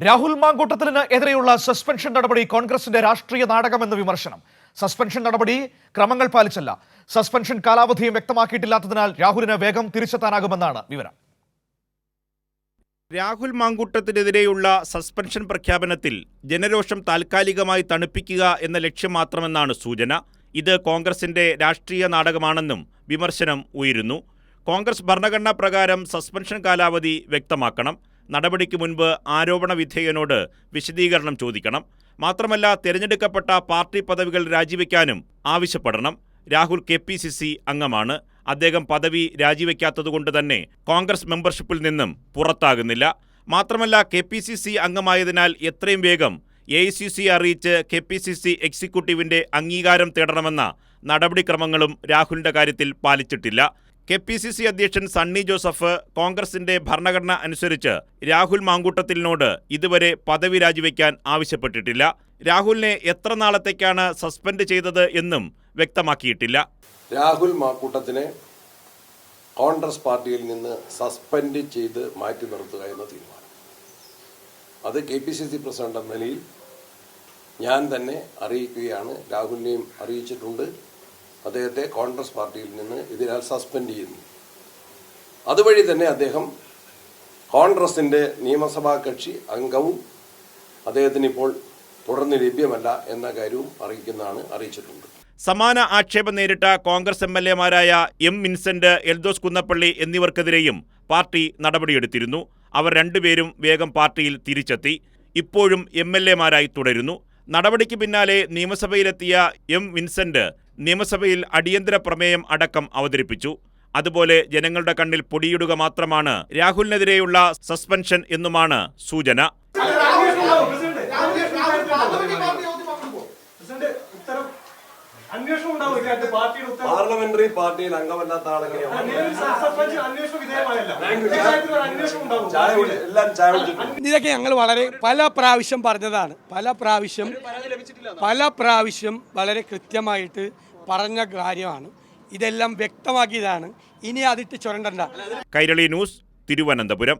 രാഹുൽ മാങ്കൂട്ടത്തിന് എതിരെയുള്ള സസ്പെൻഷൻ നടപടി കോൺഗ്രസിന്റെ രാഷ്ട്രീയ നാടകമെന്ന് വിമർശനം. സസ്പെൻഷൻ നടപടി ക്രമങ്ങൾ പാലിച്ചല്ല. സസ്പെൻഷൻ കാലാവധിയും വ്യക്തമാക്കിയിട്ടില്ലാത്തതിനാൽ രാഹുലിന് വേഗം തിരിച്ചെത്താനാകുമെന്നാണ് വിവരം. രാഹുൽ മാങ്കൂട്ടത്തിനെതിരെയുള്ള സസ്പെൻഷൻ പ്രഖ്യാപനത്തിൽ ജനരോഷം താൽക്കാലികമായി തണുപ്പിക്കുക എന്ന ലക്ഷ്യം മാത്രമെന്നാണ് സൂചന. ഇത് കോൺഗ്രസിന്റെ രാഷ്ട്രീയ നാടകമാണെന്നും വിമർശനം ഉയരുന്നു. കോൺഗ്രസ് ഭരണഘടനാ പ്രകാരം സസ്പെൻഷൻ കാലാവധി വ്യക്തമാക്കണം. നടപടിക്ക് മുൻപ് ആരോപണ വിധേയനോട് വിശദീകരണം ചോദിക്കണം. മാത്രമല്ല, തിരഞ്ഞെടുക്കപ്പെട്ട പാർട്ടി പദവികൾ രാജിവെക്കാനും ആവശ്യപ്പെടണം. രാഹുൽ KPCC അംഗമാണ്. അദ്ദേഹം പദവി രാജിവെക്കാത്തതുകൊണ്ട് തന്നെ കോൺഗ്രസ് മെമ്പർഷിപ്പിൽ നിന്നും പുറത്താകുന്നില്ല. മാത്രമല്ല, KPCC അംഗമായതിനാൽ എത്രയും വേഗം AICC അറിയിച്ച് KPCC എക്സിക്യൂട്ടീവിന്റെ അംഗീകാരം തേടണമെന്ന നടപടിക്രമങ്ങളും രാഹുലിന്റെ കാര്യത്തിൽ പാലിച്ചിട്ടില്ല. KPCC അധ്യക്ഷൻ സണ്ണി ജോസഫ് കോൺഗ്രസിന്റെ ഭരണഘടന അനുസരിച്ച് രാഹുൽ മാങ്കൂട്ടത്തിലിനോട് ഇതുവരെ പദവി രാജിവെക്കാൻ ആവശ്യപ്പെട്ടിട്ടില്ല. രാഹുലിനെ എത്ര നാളത്തേക്കാണ് സസ്പെൻഡ് ചെയ്തത് എന്നും വ്യക്തമാക്കിയിട്ടില്ല. രാഹുൽ മാങ്കൂട്ടത്തിനെ കോൺഗ്രസ് പാർട്ടിയിൽ നിന്ന് സസ്പെൻഡ് ചെയ്ത് മാറ്റി നിർത്തുക എന്ന തീരുമാനം അത് KPCC പ്രസിഡന്റ് എന്ന നിലയിൽ ഞാൻ തന്നെ അറിയിക്കുകയാണ്. രാഹുലിനെയും അറിയിച്ചിട്ടുണ്ട്. അദ്ദേഹത്തെ കോൺഗ്രസ് പാർട്ടിയിൽ നിന്ന് ഇതിനാൽ സസ്പെൻഡ് ചെയ്യുന്നു. അതുവഴി തന്നെ അദ്ദേഹം കോൺഗ്രസിൻ്റെ നിയമസഭാ കക്ഷി അംഗവും അദ്ദേഹത്തിന് ഇപ്പോൾ തുടർന്ന് ലഭ്യമല്ല എന്ന കാര്യവും അറിയിച്ചിട്ടുണ്ട്. സമാന ആക്ഷേപം നേരിട്ട കോൺഗ്രസ് MLA-മാരായ M. വിൻസെന്റ്, എൽദോസ് കുന്നപ്പള്ളി എന്നിവർക്കെതിരെയും പാർട്ടി നടപടിയെടുത്തിരുന്നു. അവർ രണ്ടുപേരും വേഗം പാർട്ടിയിൽ തിരിച്ചെത്തി. ഇപ്പോഴും MLA-മാരായി തുടരുന്നു. നടപടിക്ക് പിന്നാലെ നിയമസഭയിലെത്തിയ M. വിൻസെന്റ് നിയമസഭയിൽ അടിയന്തര പ്രമേയം അടക്കം അവതരിപ്പിച്ചു. അതുപോലെ ജനങ്ങളുടെ കണ്ണിൽ പൊടിയിടുക മാത്രമാണ് രാഹുലിനെതിരെയുള്ള സസ്പെൻഷൻ എന്നുമാണ് സൂചന. പാർലമെന്ററി പാർട്ടിയിൽ അംഗമല്ലാത്ത ഇതൊക്കെ ഞങ്ങൾ പല പ്രാവശ്യം പറഞ്ഞതാണ്. പല പ്രാവശ്യം വളരെ കൃത്യമായിട്ട് പറഞ്ഞ കാര്യമാണ്. ഇതെല്ലാം വ്യക്തമാക്കിയതാണ്. ഇനി അതിട്ട് ചുരണ്ടണ്ട. കൈരളി ന്യൂസ്, തിരുവനന്തപുരം.